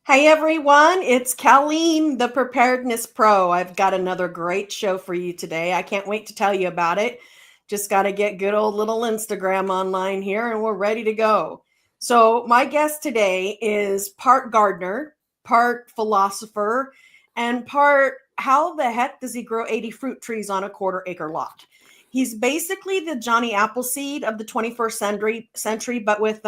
Hey everyone, it's Colleen, the Preparedness Pro. I've got another great show for you today. I can't wait to tell you about it. Just got to get good old little Instagram online here and we're ready to go. So, my guest today is part gardener, part philosopher, and part how the heck does he grow 80 fruit trees on a quarter-acre lot? He's basically the Johnny Appleseed of the 21st century but with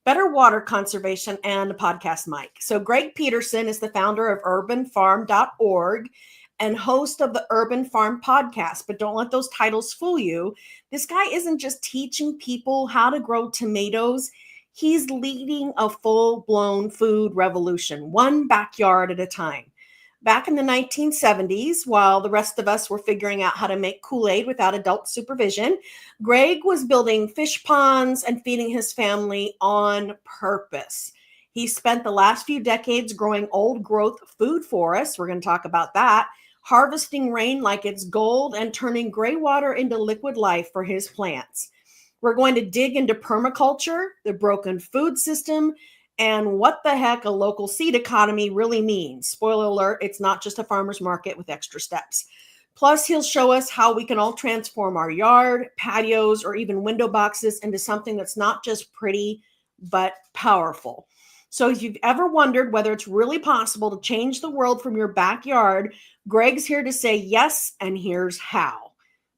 better water conservation, and a podcast mic. So, Greg Peterson is the founder of urbanfarm.org and host of the Urban Farm podcast. But don't let those titles fool you. This guy isn't just teaching people how to grow tomatoes, he's leading a full blown food revolution, one backyard at a time. Back in the 1970s, while the rest of us were figuring out how to make Kool-Aid without adult supervision, Greg was building fish ponds and feeding his family on purpose. He spent the last few decades growing old growth food forests. We're going to talk about that, harvesting rain like it's gold and turning gray water into liquid life for his plants. We're going to dig into permaculture, the broken food system, and what the heck a local seed economy really means. Spoiler alert, it's not just a farmer's market with extra steps. Plus, he'll show us how we can all transform our yard, patios, or even window boxes into something that's not just pretty, but powerful. So if you've ever wondered whether it's really possible to change the world from your backyard, Greg's here to say yes, and here's how.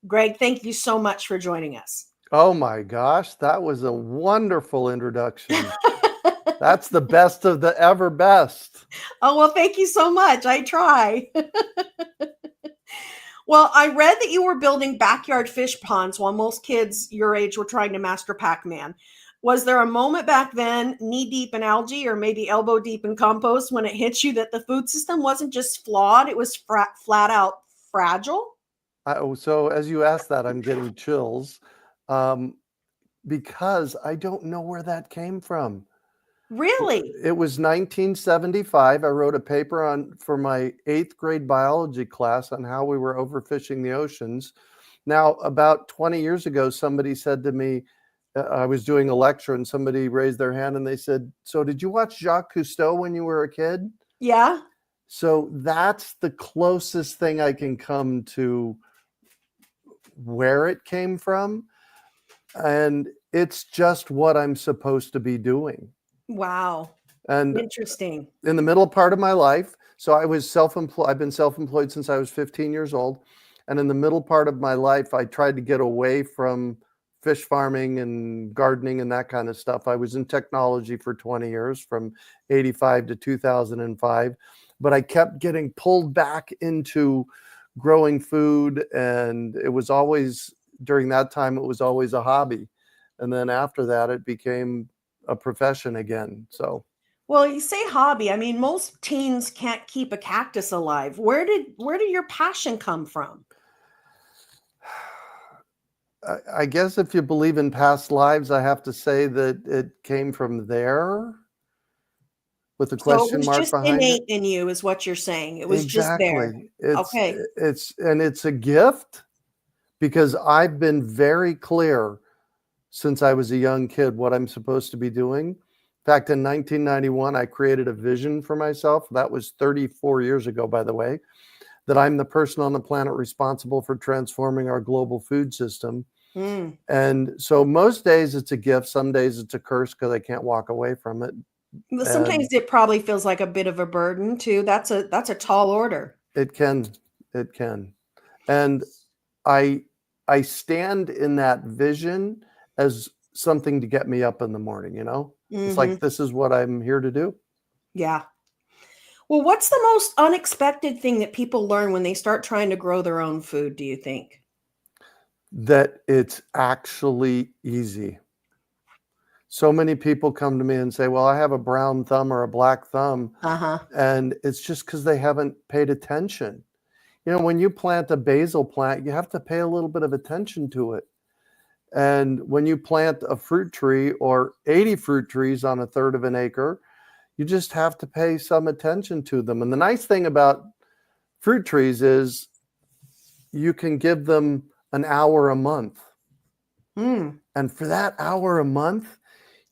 Greg, thank you so much for joining us. Oh my gosh, that was a wonderful introduction. That's the best of the ever best. Oh, well, thank you so much. I try. Well, I read that you were building backyard fish ponds while most kids your age were trying to master Pac-Man. Was there a moment back then, knee deep in algae or maybe elbow deep in compost, when it hit you that the food system wasn't just flawed, it was flat out fragile? So as you asked that, I'm getting chills because I don't know where that came from. Really? It was 1975. I wrote a paper for my 8th grade biology class on how we were overfishing the oceans. Now, about 20 years ago, somebody said to me, I was doing a lecture and somebody raised their hand and they said, "So did you watch Jacques Cousteau when you were a kid?" Yeah. So that's the closest thing I can come to where it came from. And it's just what I'm supposed to be doing. Wow. And interesting. In the middle part of my life, so I was self-employed. I've been self-employed since I was 15 years old. And in the middle part of my life, I tried to get away from fish farming and gardening and that kind of stuff. I was in technology for 20 years, from 85 to 2005. But I kept getting pulled back into growing food. And it was always, during that time, it was always a hobby. And then after that, it became a profession again. So, well, you say hobby. I mean, most teens can't keep a cactus alive. Where did your passion come from? I guess if you believe in past lives, I have to say that it came from there, with a question mark just behind it. Innate in you is what you're saying. It was just there. Exactly. It's a gift, because I've been very clear since I was a young kid what I'm supposed to be doing. In fact, in 1991, I created a vision for myself. That was 34 years ago, by the way, that I'm the person on the planet responsible for transforming our global food system. And so most days it's a gift. Some days it's a curse because I can't walk away from it. Sometimes it probably feels like a bit of a burden too. That's a tall order. It can. And I stand in that vision as something to get me up in the morning, It's like, this is what I'm here to do. Yeah. Well, what's the most unexpected thing that people learn when they start trying to grow their own food, do you think? That it's actually easy. So many people come to me and say, "Well, I have a brown thumb or a black thumb." And it's just because they haven't paid attention. When you plant a basil plant, you have to pay a little bit of attention to it. And when you plant a fruit tree or 80 fruit trees on 1/3 of an acre, you just have to pay some attention to them. And the nice thing about fruit trees is you can give them an hour a month. And for that hour a month,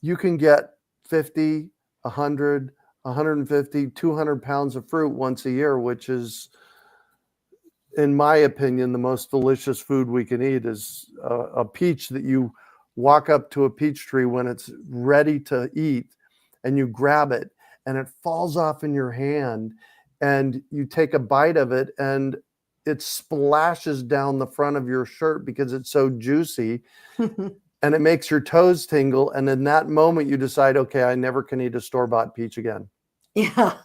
you can get 50, 100, 150, 200 pounds of fruit once a year, which is, in my opinion, the most delicious food we can eat is a peach that you walk up to a peach tree when it's ready to eat and you grab it and it falls off in your hand and you take a bite of it and it splashes down the front of your shirt because it's so juicy and it makes your toes tingle. And in that moment you decide, okay, I never can eat a store-bought peach again. Yeah.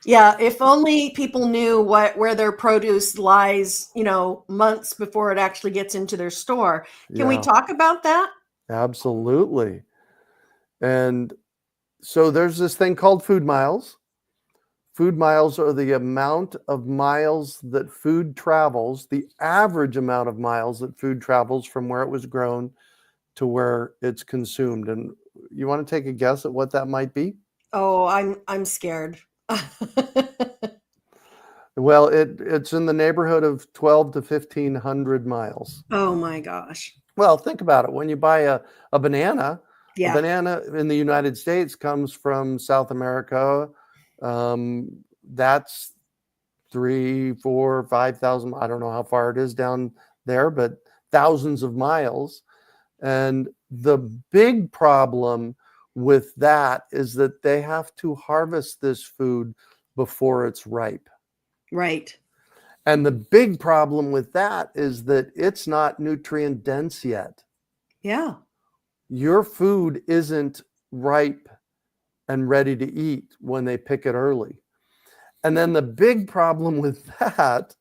Yeah, if only people knew where their produce lies, months before it actually gets into their store. Can we talk about that? Absolutely. And so there's this thing called food miles. Food miles are the amount of miles that food travels, the average amount of miles that food travels from where it was grown to where it's consumed. And you want to take a guess at what that might be? Oh, I'm scared. Well, it's in the neighborhood of 12 to 1,500 miles. Oh my gosh. Well, think about it. When you buy a banana, Yeah. a banana in the United States comes from South America. That's 3, 4, 5,000. I don't know how far it is down there, but thousands of miles. And the big problem with that is that they have to harvest this food before it's ripe. Right. And the big problem with that is that it's not nutrient dense yet. Yeah. Your food isn't ripe and ready to eat when they pick it early. And then the big problem with that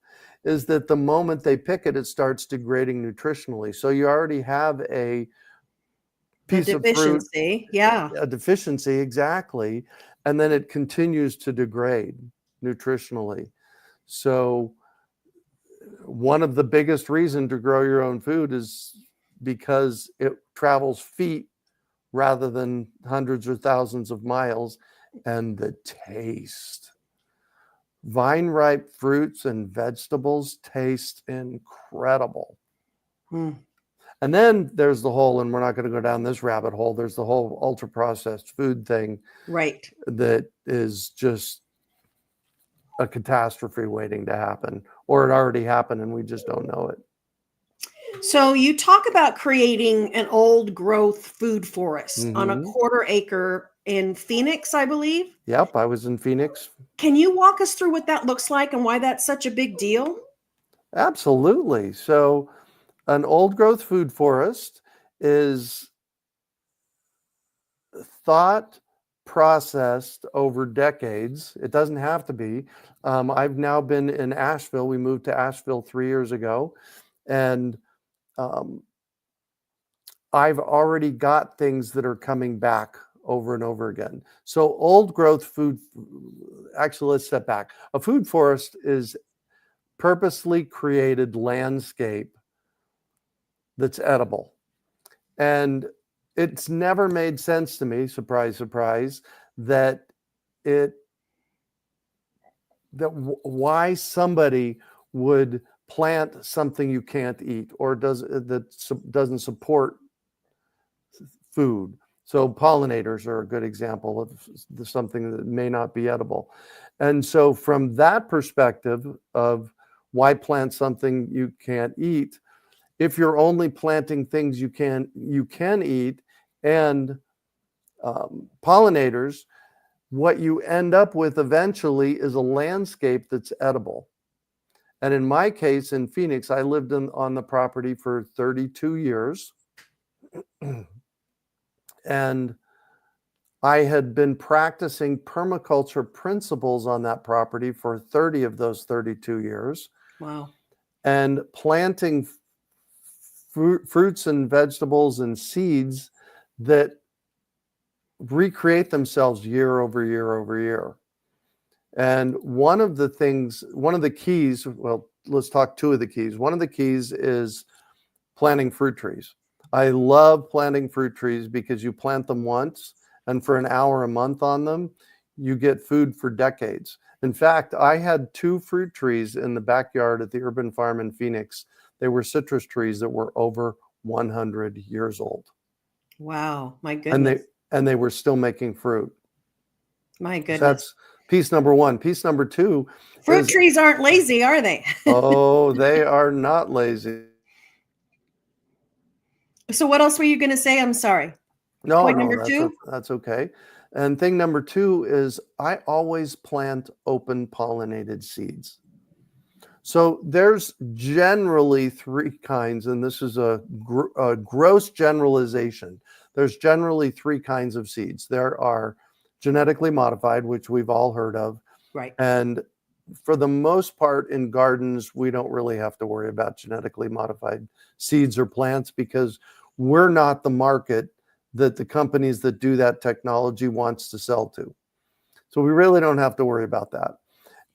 is that the moment they pick it, it starts degrading nutritionally. So you already have a piece of fruit, a deficiency, exactly. And then it continues to degrade nutritionally. So one of the biggest reasons to grow your own food is because it travels feet rather than hundreds or thousands of miles. And the taste. Vine ripe fruits and vegetables taste incredible. And then there's the whole, and we're not going to go down this rabbit hole, there's the whole ultra processed food thing. Right. That is just a catastrophe waiting to happen, or it already happened and we just don't know it. So you talk about creating an old growth food forest on a quarter-acre in Phoenix, I believe. Yep, I was in Phoenix. Can you walk us through what that looks like and why that's such a big deal? Absolutely. So an old growth food forest is thought processed over decades. It doesn't have to be. I've now been in Asheville. We moved to Asheville 3 years ago, and I've already got things that are coming back over and over again. So old growth food, actually, let's step back. A food forest is purposely created landscape that's edible. And it's never made sense to me, surprise, surprise, that why somebody would plant something you can't eat or doesn't support food. So pollinators are a good example of something that may not be edible. And so from that perspective of why plant something you can't eat, if you're only planting things you can eat and pollinators, what you end up with eventually is a landscape that's edible. And in my case, in Phoenix, I lived on the property for 32 years. And I had been practicing permaculture principles on that property for 30 of those 32 years. Wow. And planting fruits and vegetables and seeds that recreate themselves year over year over year. And one of the keys, well, let's talk two of the keys. One of the keys is planting fruit trees. I love planting fruit trees because you plant them once and for an hour a month on them, you get food for decades. In fact, I had 2 fruit trees in the backyard at the urban farm in Phoenix. They were citrus trees that were over 100 years old. Wow, my goodness. And they were still making fruit. My So goodness. that's piece number one. Piece number two Fruit is, trees aren't lazy, are they? oh, they are not lazy. So what else were you going to say? I'm sorry. Point number two? That's okay. And thing number two is I always plant open pollinated seeds. So there's generally three kinds, and this is a gross generalization. There's generally three kinds of seeds. There are genetically modified, which we've all heard of. Right. And for the most part in gardens, we don't really have to worry about genetically modified seeds or plants because we're not the market that the companies that do that technology wants to sell to. So we really don't have to worry about that.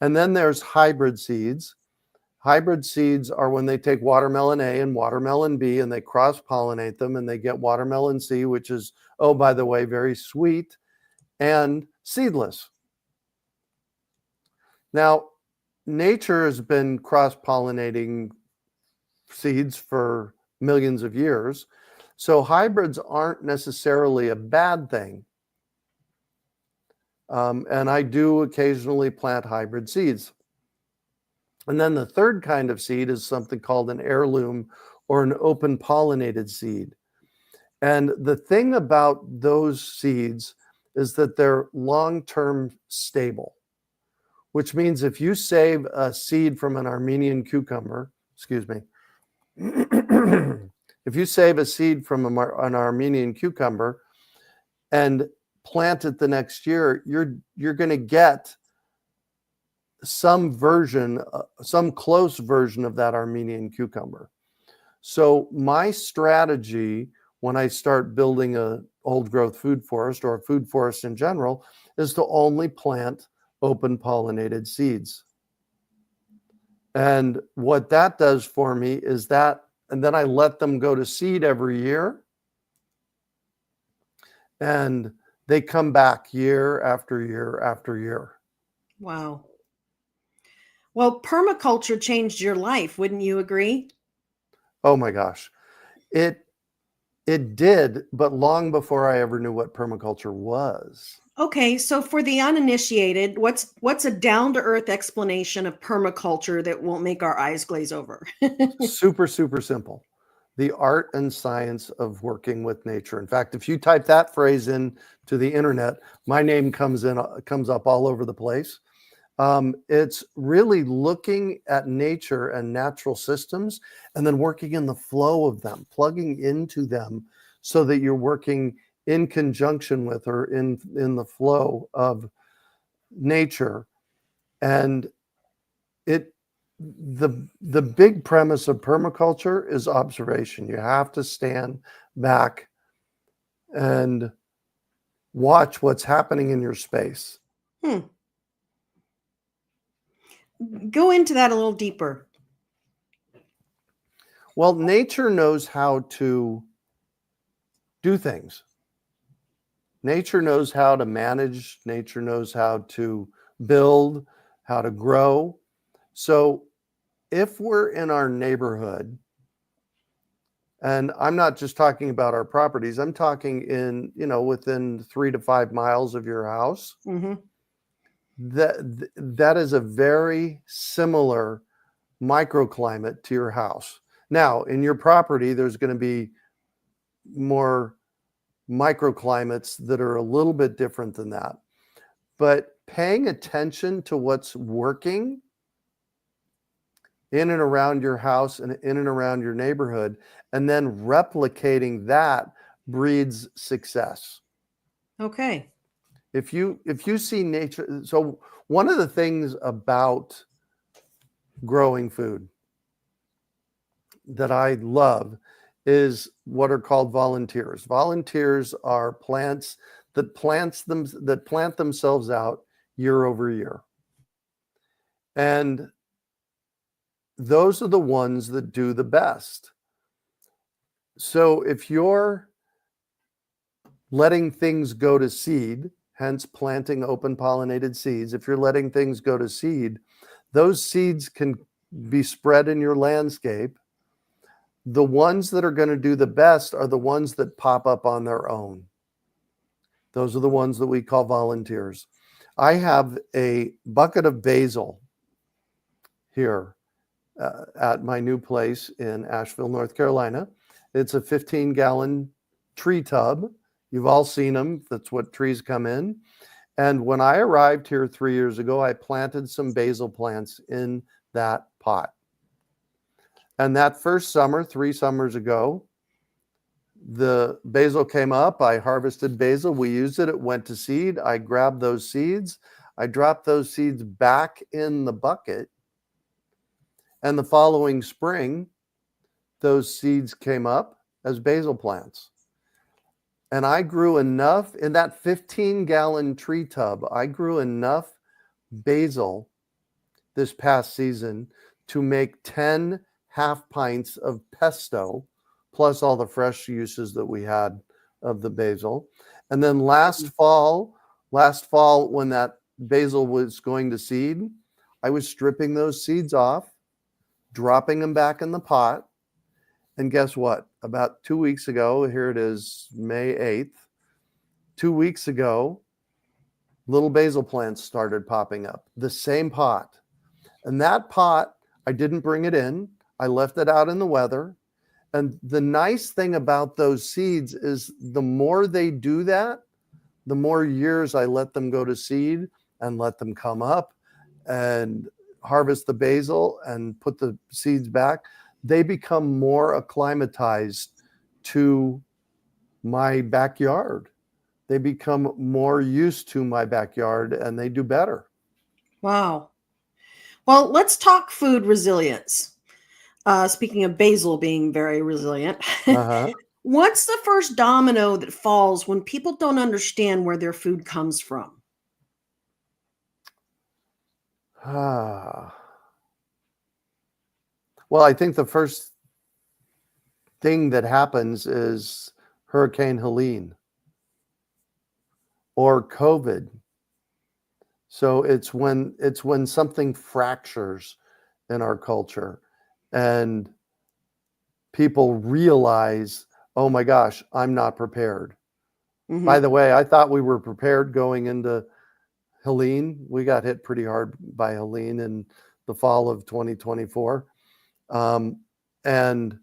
And then there's hybrid seeds. Hybrid seeds are when they take watermelon A and watermelon B and they cross-pollinate them and they get watermelon C, which is, oh, by the way, very sweet and seedless. Now, nature has been cross-pollinating seeds for millions of years, so hybrids aren't necessarily a bad thing. And I do occasionally plant hybrid seeds. And then the third kind of seed is something called an heirloom or an open pollinated seed. And the thing about those seeds is that they're long-term stable, which means if you save a seed from an Armenian cucumber, excuse me, if you save a seed from an Armenian cucumber and plant it the next year, you're going to get some version, some close version of that Armenian cucumber. So my strategy when I start building a old growth food forest or a food forest in general is to only plant open pollinated seeds. And what that does for me is that, and then I let them go to seed every year. And they come back year after year after year. Wow. Well, permaculture changed your life, wouldn't you agree? Oh my gosh. It did, but long before I ever knew what permaculture was. Okay, so for the uninitiated, what's a down-to-earth explanation of permaculture that won't make our eyes glaze over? Super, super simple. The art and science of working with nature. In fact, if you type that phrase in to the internet, my name comes up all over the place. It's really looking at nature and natural systems and then working in the flow of them, plugging into them so that you're working in conjunction with or in the flow of nature. And the big premise of permaculture is observation. You have to stand back and watch what's happening in your space. Go into that a little deeper. Well, nature knows how to do things. Nature knows how to manage. Nature knows how to build, how to grow. So if we're in our neighborhood, and I'm not just talking about our properties, I'm talking in, within 3 to 5 miles of your house, that is a very similar microclimate to your house. Now, in your property, there's going to be more microclimates that are a little bit different than that. But paying attention to what's working in and around your house and in and around your neighborhood, and then replicating that breeds success. Okay. If you see nature, so one of the things about growing food that I love is what are called volunteers. Volunteers are plants that plant themselves out year over year. And those are the ones that do the best. So if you're letting things go to seed, hence planting open pollinated seeds, if you're letting things go to seed, those seeds can be spread in your landscape. The ones that are going to do the best are the ones that pop up on their own. Those are the ones that we call volunteers. I have a bucket of basil here at my new place in Asheville, North Carolina. It's a 15-gallon tree tub. You've all seen them. That's what trees come in. And when I arrived here 3 years ago, I planted some basil plants in that pot. And that first summer, 3 summers ago, the basil came up. I harvested basil. We used it. It went to seed. I grabbed those seeds. I dropped those seeds back in the bucket. And the following spring, those seeds came up as basil plants. And I grew enough in that 15-gallon tree tub. I grew enough basil this past season to make 10 half pints of pesto, plus all the fresh uses that we had of the basil. And then last fall, when that basil was going to seed, I was stripping those seeds off, dropping them back in the pot. And guess what? About 2 weeks ago, here it is, May 8th, 2 weeks ago, little basil plants started popping up, the same pot. And that pot, I didn't bring it in. I left it out in the weather. And the nice thing about those seeds is the more they do that, the more years I let them go to seed and let them come up and harvest the basil and put the seeds back. They become more acclimatized to my backyard. They become more used to my backyard and they do better. Wow. Well, let's talk food resilience. Speaking of basil being very resilient, what's the first domino that falls when people don't understand where their food comes from? Well, I think the first thing that happens is Hurricane Helene or COVID. So it's when something fractures in our culture and people realize, oh my gosh, I'm not prepared. Mm-hmm. By the way, I thought we were prepared going into Helene. We got hit pretty hard by Helene in the fall of 2024. And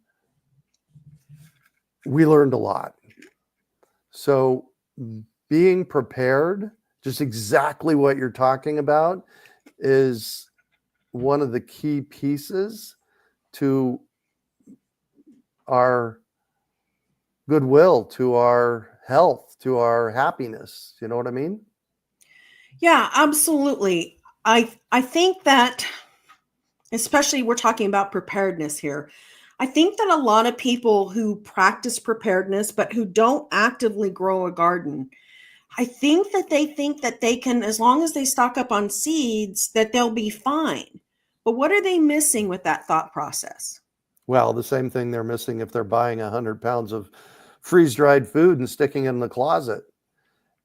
we learned a lot. So being prepared, just exactly what you're talking about, is one of the key pieces to our goodwill, to our health, to our happiness. You know what I mean? Yeah, absolutely. I think that, especially we're talking about preparedness here, I think that a lot of people who practice preparedness but who don't actively grow a garden, I think that they can, as long as they stock up on seeds, that they'll be fine. But what are they missing with that thought process? Well, the same thing they're missing if they're buying 100 pounds of freeze-dried food and sticking it in the closet.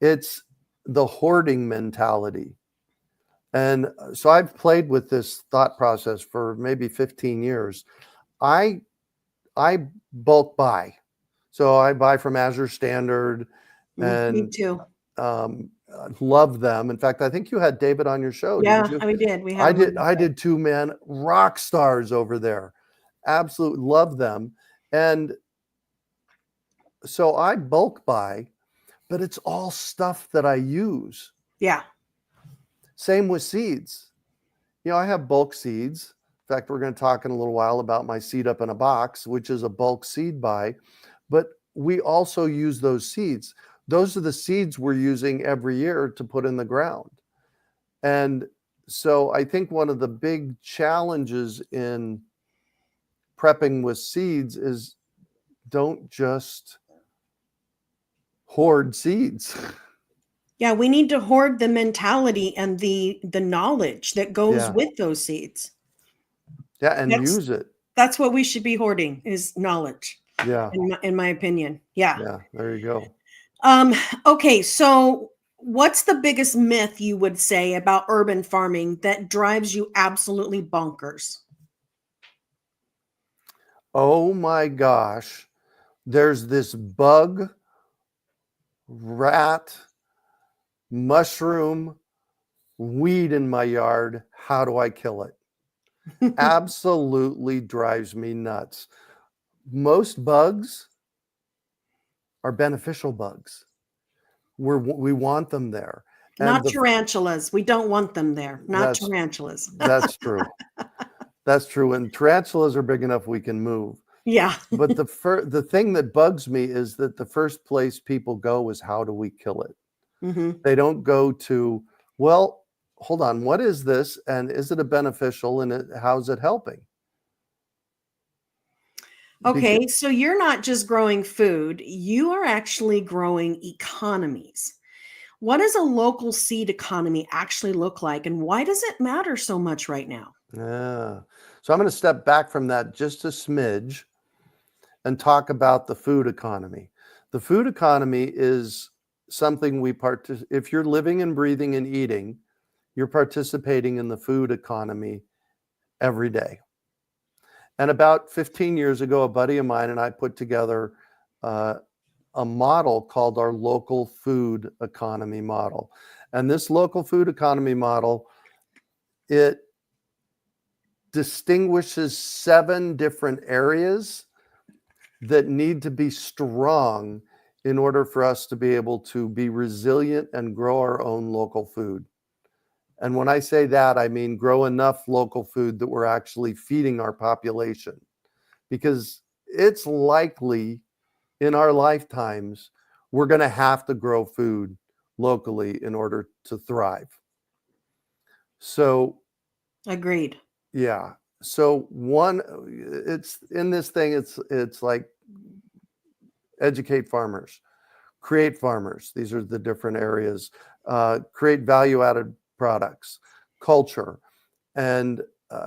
It's the hoarding mentality. And so I've played with this thought process for maybe 15 years. I bulk buy. So I buy from Azure Standard and me too. Love them. In fact, I think you had David on your show. Yeah, we did. We had I did too, man. Rock stars over there. Absolutely love them. And so I bulk buy, but it's all stuff that I use. Yeah. Same with seeds. You know, I have bulk seeds. In fact, we're going to talk in a little while about my seed up in a box, which is a bulk seed buy. But we also use those seeds. Those are the seeds we're using every year to put in the ground. And so I think one of the big challenges in prepping with seeds is don't just hoard seeds. Yeah, we need to hoard the mentality and the knowledge that goes with those seeds. Yeah, and use it. That's what we should be hoarding, is knowledge. Yeah. In my opinion. Yeah. Yeah, there you go. Okay, so what's the biggest myth you would say about urban farming that drives you absolutely bonkers? Oh my gosh. There's this bug, rat, mushroom, weed in my yard. How do I kill it? Absolutely drives me nuts. Most bugs are beneficial bugs. We want them there. Not tarantulas. We don't want them there. Not tarantulas. That's true. That's true. And tarantulas are big enough we can move. Yeah. But the thing that bugs me is that the first place people go is, how do we kill it? Mm-hmm. They don't go to, well, hold on, what is this? And is it a beneficial, and how's it helping? Okay, so you're not just growing food, you are actually growing economies. What does a local seed economy actually look like, and why does it matter so much right now? Yeah. So I'm going to step back from that just a smidge and talk about the food economy. The food economy is something if you're living and breathing and eating, you're participating in the food economy every day. And about 15 years ago, a buddy of mine and I put together a model called our local food economy model. And this local food economy model, it distinguishes 7 different areas that need to be strong in order for us to be able to be resilient and grow our own local food. And when I say that, I mean grow enough local food that we're actually feeding our population, because it's likely in our lifetimes we're going to have to grow food locally in order to thrive. So, agreed. Yeah. So it's in this thing, it's like educate farmers, create farmers. These are the different areas. Create value-added products, culture, and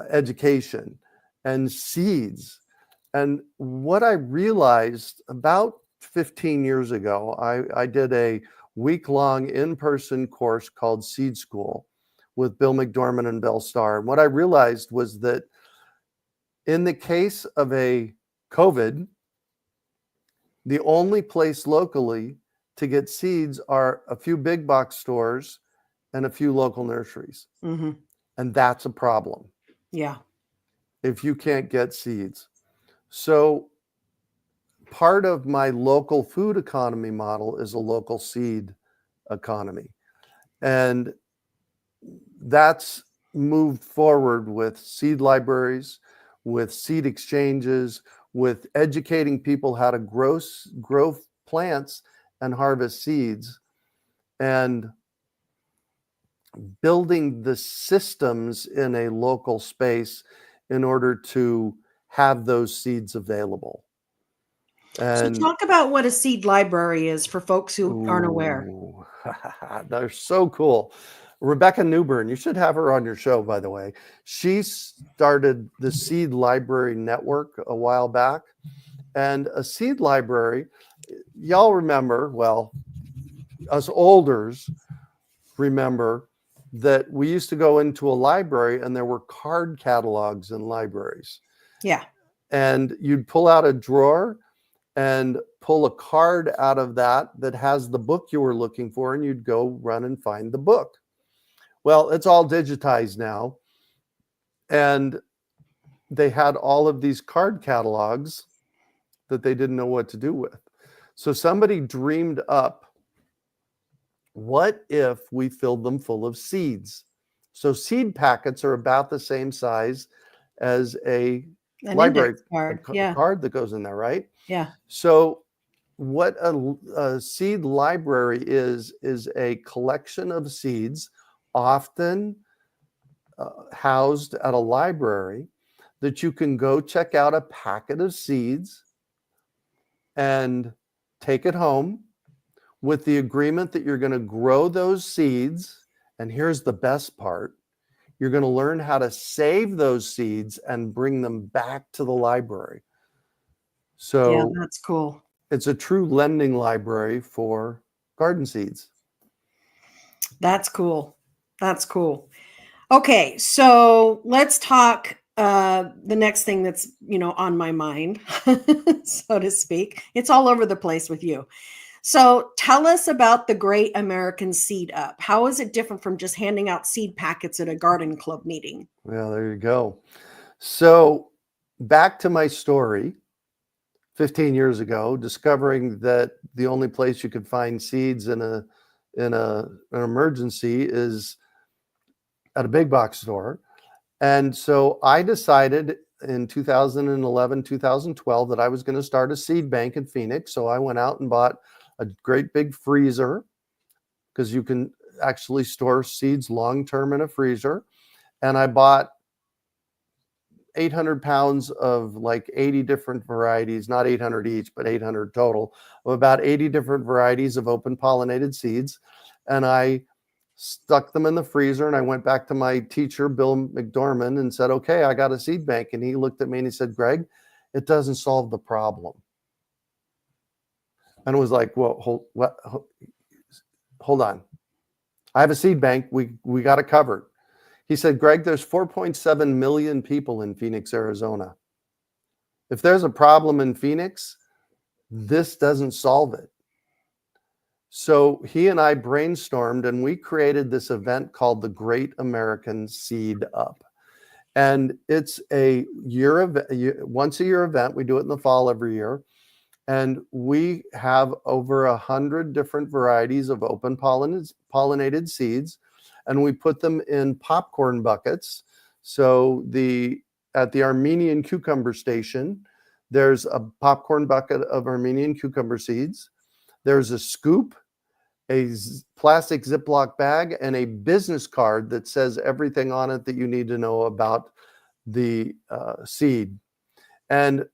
education, and seeds. And what I realized about 15 years ago, I did a week-long in-person course called Seed School with Bill McDormand and Bill Starr. And what I realized was that in the case of a COVID, the only place locally to get seeds are a few big box stores and a few local nurseries. Mm-hmm. And that's a problem. Yeah. If you can't get seeds. So part of my local food economy model is a local seed economy. And that's moved forward with seed libraries, with seed exchanges, with educating people how to grow plants and harvest seeds, and building the systems in a local space in order to have those seeds available. And so talk about what a seed library is for folks who aren't aware. They're so cool. Rebecca Newbern, you should have her on your show, by the way. She started the Seed Library Network a while back. And a seed library, y'all remember, well, us olders remember that we used to go into a library and there were card catalogs in libraries. Yeah. And you'd pull out a drawer and pull a card out of that has the book you were looking for, and you'd go run and find the book. Well, it's all digitized now. And they had all of these card catalogs that they didn't know what to do with. So somebody dreamed up, what if we filled them full of seeds? So seed packets are about the same size as an library card. Card that goes in there, right? Yeah. So what a seed library is a collection of seeds, often housed at a library, that you can go check out a packet of seeds and take it home with the agreement that you're going to grow those seeds. And here's the best part. You're going to learn how to save those seeds and bring them back to the library. So yeah, that's cool. It's a true lending library for garden seeds. That's cool. That's cool. Okay, so let's talk the next thing that's, on my mind, so to speak. It's all over the place with you. So tell us about the Great American Seed Up. How is it different from just handing out seed packets at a garden club meeting? Well, there you go. So back to my story, 15 years ago, discovering that the only place you could find seeds in an emergency is at a big box store. And so I decided in 2011, 2012 that I was going to start a seed bank in Phoenix. So I went out and bought a great big freezer, because you can actually store seeds long term in a freezer. And I bought 800 pounds of like 80 different varieties, not 800 each, but 800 total, of about 80 different varieties of open pollinated seeds. And I stuck them in the freezer, and I went back to my teacher, Bill McDormand, and said, okay, I got a seed bank. And he looked at me and he said, Greg, it doesn't solve the problem. And it was like, well, hold on. I have a seed bank. We got it covered. He said, Greg, there's 4.7 million people in Phoenix, Arizona. If there's a problem in Phoenix, this doesn't solve it. So he and I brainstormed, and we created this event called the Great American Seed Up. And it's a once a year event. We do it in the fall every year. And we have over 100 different varieties of open pollinated seeds, and we put them in popcorn buckets. So at the Armenian cucumber station, there's a popcorn bucket of Armenian cucumber seeds. There's a scoop, a plastic Ziploc bag, and a business card that says everything on it that you need to know about the seed. And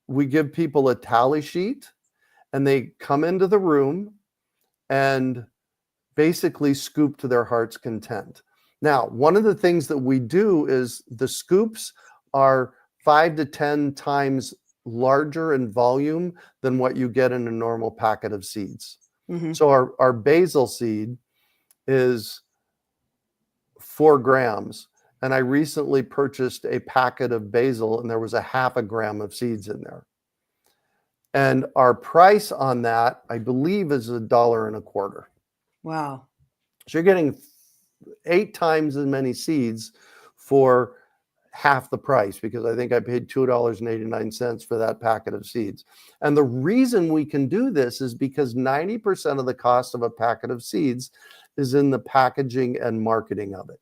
we give people a tally sheet, and they come into the room and basically scoop to their heart's content. Now, one of the things that we do is the scoops are 5 to 10 times larger in volume than what you get in a normal packet of seeds. Mm-hmm. So our basil seed is 4 grams. And I recently purchased a packet of basil, and there was a half a gram of seeds in there. And our price on that, I believe, is $1.25. Wow. So you're getting 8 times as many seeds for half the price, because I think I paid $2.89 for that packet of seeds. And the reason we can do this is because 90% of the cost of a packet of seeds is in the packaging and marketing of it.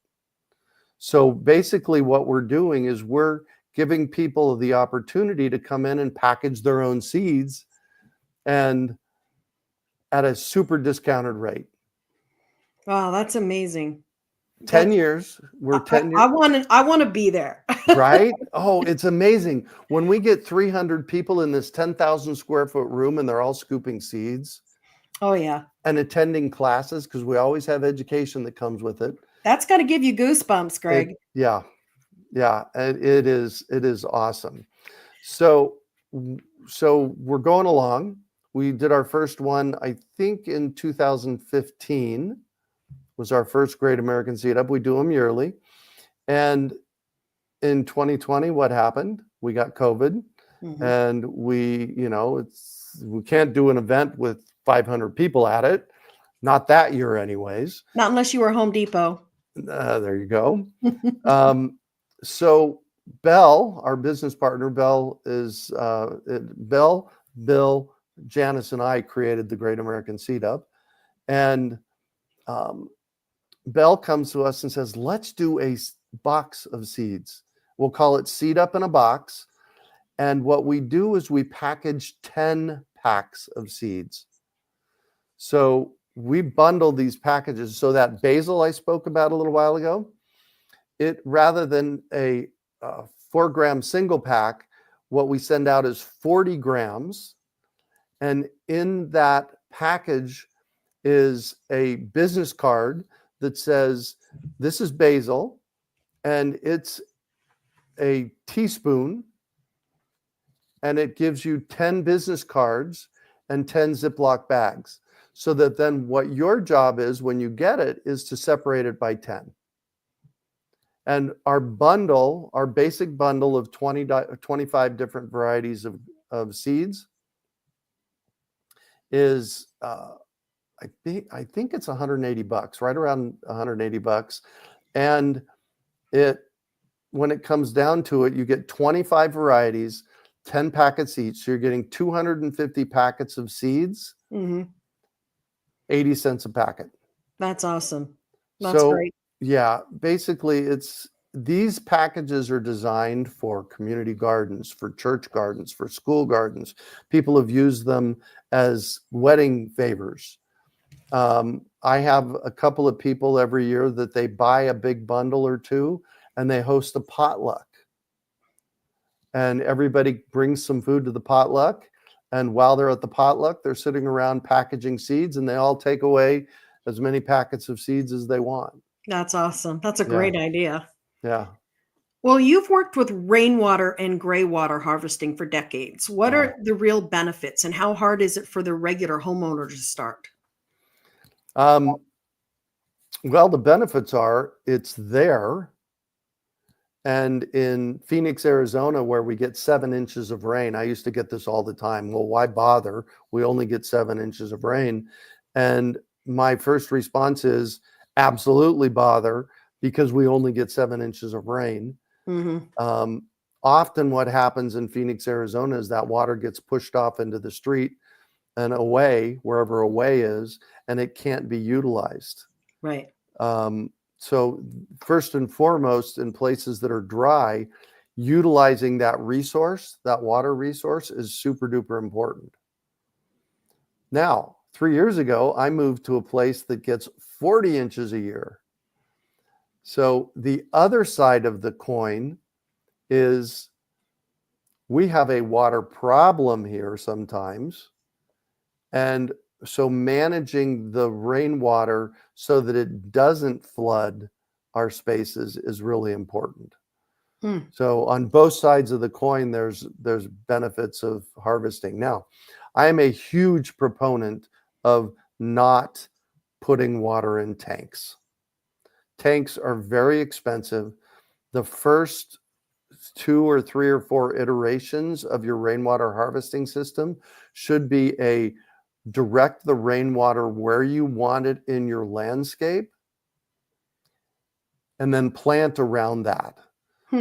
So basically what we're doing is we're giving people the opportunity to come in and package their own seeds, and at a super discounted rate. Wow, that's amazing. 10 years. We're 10 years. I want to be there. Right? Oh, it's amazing. When we get 300 people in this 10,000 square foot room, and they're all scooping seeds. Oh, yeah. And attending classes, because we always have education that comes with it. That's got to give you goosebumps, Greg. Yeah. It is awesome. So we're going along. We did our first one, I think, in 2015 was our first Great American Seed Up. We do them yearly. And in 2020, what happened? We got COVID. Mm-hmm. And we can't do an event with 500 people at it. Not that year anyways. Not unless you were Home Depot. There you go. So Bell, our business partner, Bill, Janice, and I created the Great American Seed Up. And Bell comes to us and says, let's do a box of seeds. We'll call it Seed Up in a Box. And what we do is we package 10 packs of seeds. So we bundle these packages. So that basil I spoke about a little while ago, it, rather than a 4-gram single pack, what we send out is 40 grams. And in that package is a business card that says, this is basil, and it's a teaspoon, and it gives you 10 business cards and 10 Ziploc bags. So that then what your job is when you get it is to separate it by 10. And our bundle, our basic bundle of 25 different varieties of seeds is I think it's $180, right around $180. And when it comes down to it, you get 25 varieties, 10 packets each. So you're getting 250 packets of seeds, 80 cents a packet. That's awesome. That's great. Yeah, basically these packages are designed for community gardens, for church gardens, for school gardens. People have used them as wedding favors. I have a couple of people every year that they buy a big bundle or two and they host a potluck. And everybody brings some food to the potluck. And while they're at the potluck, they're sitting around packaging seeds and they all take away as many packets of seeds as they want. That's awesome. That's a great idea. Yeah. Well, you've worked with rainwater and gray water harvesting for decades. What are the real benefits and how hard is it for the regular homeowner to start? Well, the benefits are it's there. And in Phoenix, Arizona, where we get 7 inches of rain, I used to get this all the time. Well, why bother? We only get 7 inches of rain. And my first response is absolutely bother, because we only get 7 inches of rain. Often what happens in Phoenix, Arizona is that water gets pushed off into the street and away, wherever away is, and it can't be utilized. Right. So first and foremost, in places that are dry, utilizing that resource, that water resource, is super duper important. Now, 3 years ago, I moved to a place that gets 40 inches a year. So the other side of the coin is we have a water problem here sometimes. And so managing the rainwater so that it doesn't flood our spaces is really important. So on both sides of the coin, there's benefits of harvesting. Now, I am a huge proponent of not putting water in tanks. Tanks are very expensive. The first 2 or 3 or 4 iterations of your rainwater harvesting system should be direct the rainwater where you want it in your landscape and then plant around that.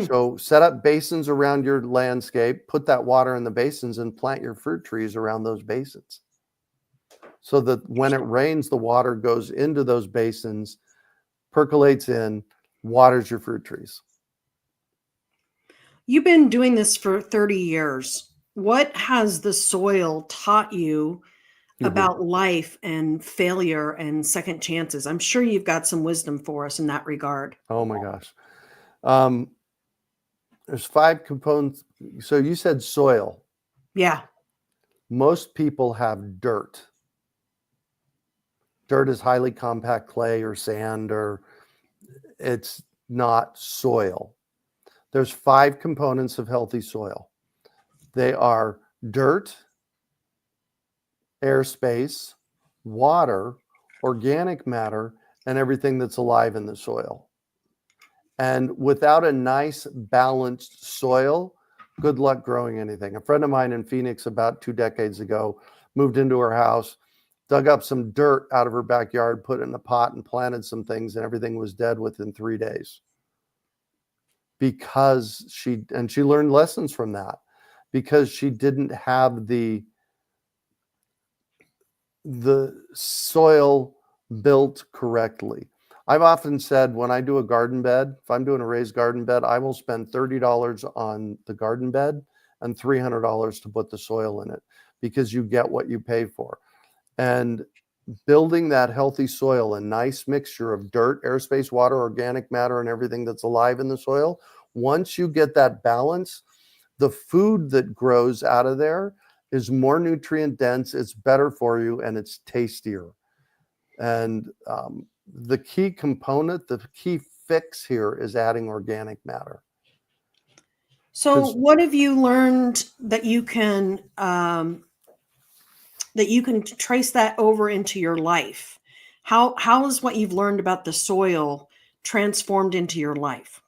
So set up basins around your landscape, put that water in the basins and plant your fruit trees around those basins. So that when it rains, the water goes into those basins, percolates in, waters your fruit trees. You've been doing this for 30 years. What has the soil taught you about life and failure and second chances? I'm sure you've got some wisdom for us in that regard. Oh my gosh. There's 5 components. So you said soil. Yeah. Most people have dirt. Dirt is highly compact clay or sand, or it's not soil. There's 5 components of healthy soil. They are dirt, airspace, water, organic matter, and everything that's alive in the soil. And without a nice balanced soil, good luck growing anything. A friend of mine in Phoenix about 2 decades ago moved into her house, dug up some dirt out of her backyard, put it in a pot and planted some things, and everything was dead within 3 days. Because she learned lessons from that, because she didn't have the soil built correctly. I've often said when I do a garden bed, if I'm doing a raised garden bed, I will spend $30 on the garden bed and $300 to put the soil in it, because you get what you pay for. And building that healthy soil, a nice mixture of dirt, airspace, water, organic matter, and everything that's alive in the soil, once you get that balance, the food that grows out of there is more nutrient dense, it's better for you, and it's tastier. And the key component, the key fix here is adding organic matter. So what have you learned that you can trace that over into your life? How is what you've learned about the soil transformed into your life?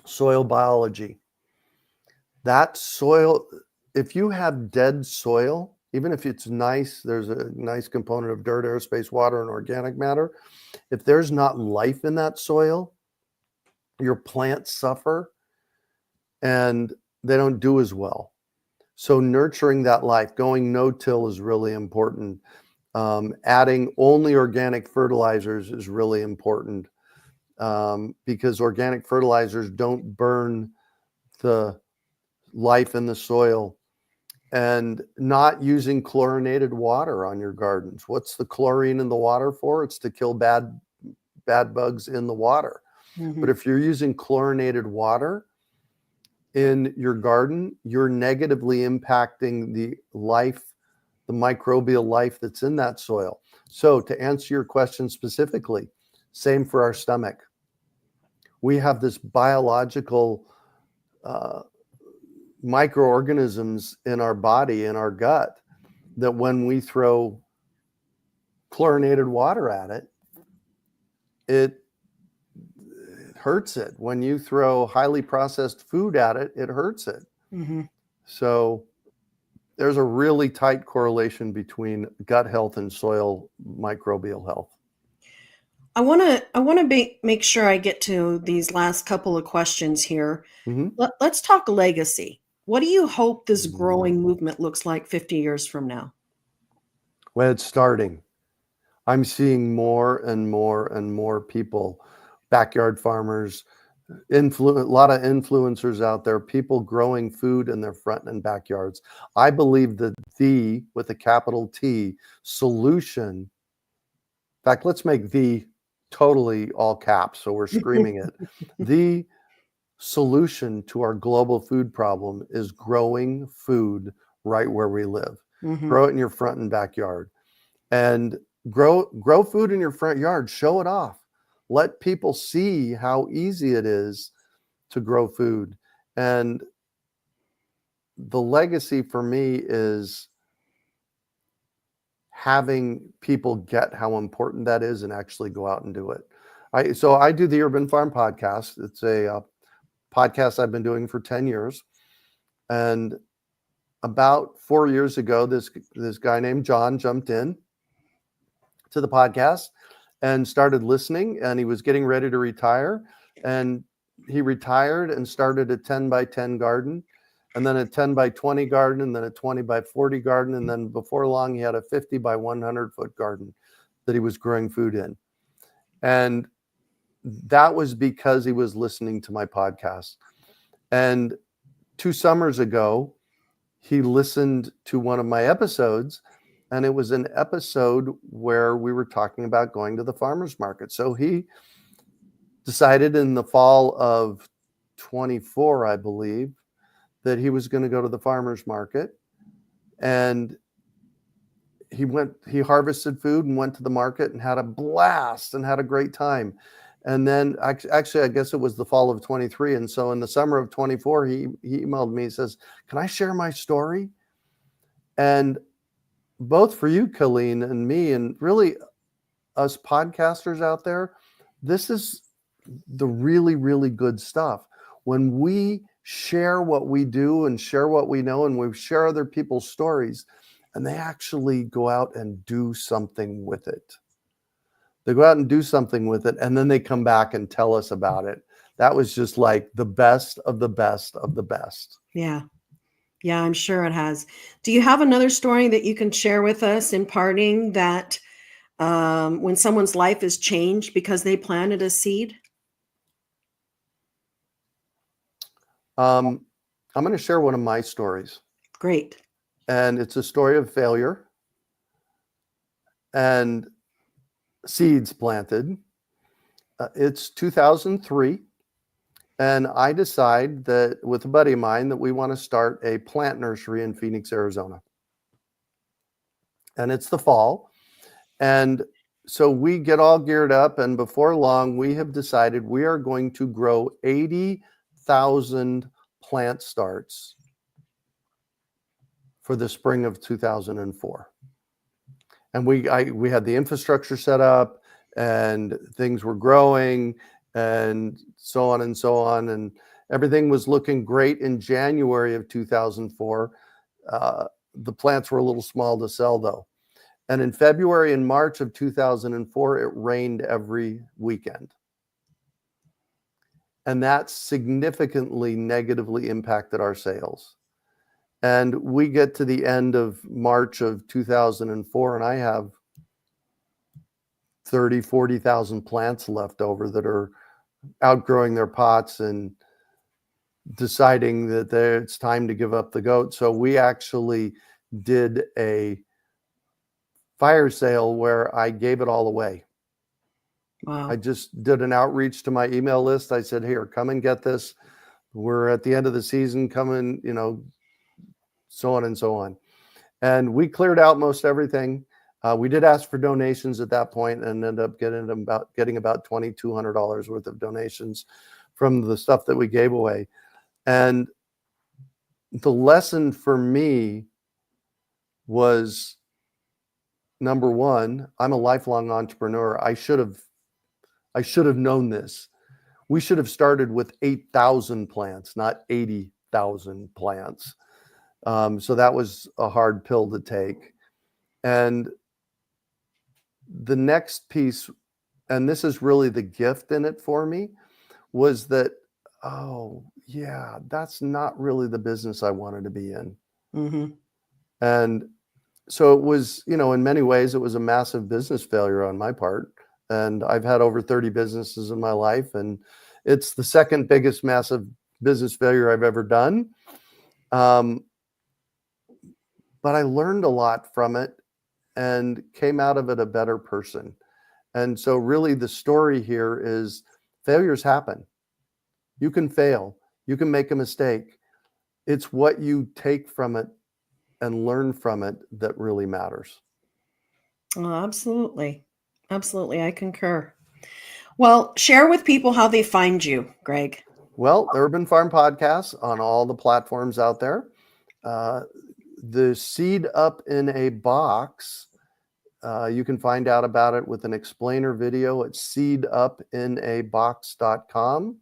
Soil biology. That soil, if you have dead soil, even if it's nice, there's a nice component of dirt, airspace, water, and organic matter. If there's not life in that soil, your plants suffer and they don't do as well. So nurturing that life, going no-till is really important. Adding only organic fertilizers is really important, because organic fertilizers don't burn the life in the soil. And not using chlorinated water on your gardens. What's the chlorine in the water for? It's to kill bad bugs in the water. But if you're using chlorinated water in your garden, you're negatively impacting the life, the microbial life that's in that soil. So to answer your question specifically, same for our stomach. We have this biological microorganisms in our body, in our gut, that when we throw chlorinated water at it, it hurts it. When you throw highly processed food at it, it hurts it. So there's a really tight correlation between gut health and soil microbial health. I want to make sure I get to these last couple of questions here. Let's talk legacy. What do you hope this growing movement looks like 50 years from now? Well, it's starting. I'm seeing more and more and more people, backyard farmers, a lot of influencers out there, people growing food in their front and backyards. I believe that with a capital T, solution, in fact, let's make the totally all caps, so we're screaming it. The solution to our global food problem is growing food right where we live. Grow it in your front and backyard, and grow food in your front yard. Show it off. Let people see how easy it is to grow food. And the legacy for me is having people get how important that is and actually go out and do it. So I do the Urban Farm podcast. It's a podcast I've been doing for 10 years. And about 4 years ago, this guy named John jumped in to the podcast and started listening, and he was getting ready to retire. And he retired and started a 10 by 10 garden, and then a 10 by 20 garden, and then a 20 by 40 garden. And then before long, he had a 50 by 100-foot garden that he was growing food in. And that was because he was listening to my podcast. And 2 summers ago, he listened to one of my episodes, and it was an episode where we were talking about going to the farmer's market. So he decided in the fall of 24, I believe, that he was going to go to the farmer's market. And he harvested food and went to the market and had a blast and had a great time. And then actually, I guess it was the fall of 23. And so in the summer of 24, he emailed me, he says, "Can I share my story?" And both for you, Colleen, and me, and really us podcasters out there, this is the really, really good stuff. When we share what we do and share what we know, and we share other people's stories, and they actually go out and do something with it. They go out and do something with it, and then they come back and tell us about it. That was just like the best of the best of the best. Yeah. Yeah, I'm sure it has. Do you have another story that you can share with us in parting that when someone's life is changed because they planted a seed? I'm going to share one of my stories. Great. And it's a story of failure and seeds planted. It's 2003. And I decide that with a buddy of mine that we want to start a plant nursery in Phoenix, Arizona. And it's the fall. And so we get all geared up, and before long, we have decided we are going to grow 80,000 plant starts for the spring of 2004. And we had the infrastructure set up, and things were growing, and so on and so on. And everything was looking great in January of 2004. The plants were a little small to sell though. And in February and March of 2004, it rained every weekend. And that significantly negatively impacted our sales. And we get to the end of March of 2004, and I have 30, 40,000 plants left over that are outgrowing their pots and deciding that it's time to give up the goat. So we actually did a fire sale where I gave it all away. Wow. I just did an outreach to my email list. I said, here, come and get this. We're at the end of the season, come and, so on and so on. And we cleared out most everything. We did ask for donations at that point and ended up getting about $2,200 worth of donations from the stuff that we gave away. And the lesson for me was, number one, I'm a lifelong entrepreneur. I should have known this. We should have started with 8,000 plants, not 80,000 plants. So that was a hard pill to take. And the next piece, and this is really the gift in it for me, was that, oh yeah, that's not really the business I wanted to be in. Mm-hmm. And so it was, in many ways, it was a massive business failure on my part. And I've had over 30 businesses in my life, and it's the second biggest massive business failure I've ever done. But I learned a lot from it and came out of it a better person. And so really the story here is failures happen. You can fail. You can make a mistake. It's what you take from it and learn from it that really matters. Oh, absolutely. Absolutely. I concur. Well, share with people how they find you, Greg. Well, the Urban Farm Podcast on all the platforms out there. The Seed Up in a Box, you can find out about it with an explainer video at seedupinabox.com.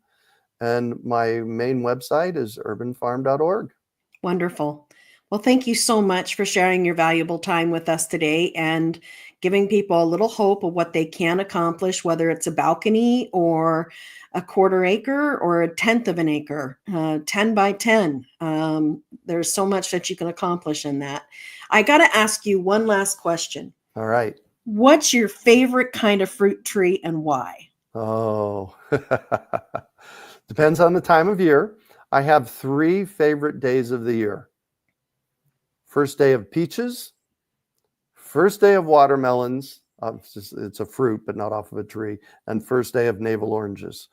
And my main website is urbanfarm.org. Wonderful. Well, thank you so much for sharing your valuable time with us today and giving people a little hope of what they can accomplish, whether it's a balcony or a quarter acre or a tenth of an acre, 10 by 10. There's so much that you can accomplish in that. I got to ask you one last question. All right. What's your favorite kind of fruit tree and why? Oh, depends on the time of year. I have 3 favorite days of the year. First day of peaches, first day of watermelons. It's a fruit, but not off of a tree. And first day of navel oranges.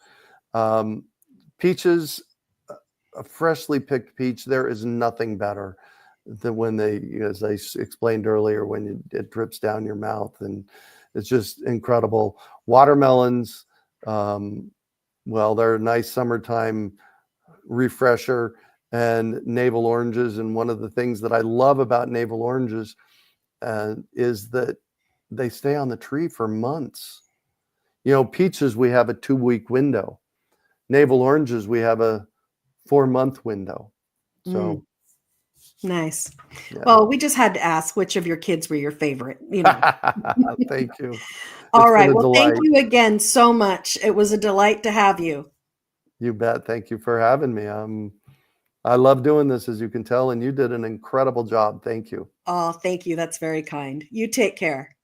Peaches, a freshly picked peach, there is nothing better than when as I explained earlier, when it drips down your mouth, and it's just incredible. Watermelons, well, they're a nice summertime refresher, and navel oranges. And one of the things that I love about navel oranges is that they stay on the tree for months. Peaches, we have a 2-week window. Navel oranges, we have a 4-month window. So nice. Yeah. Well, we just had to ask which of your kids were your favorite. Thank you. All right. Well, thank you again so much. It was a delight to have you. You bet. Thank you for having me. I love doing this, as you can tell, and you did an incredible job. Thank you. Oh, thank you. That's very kind. You take care.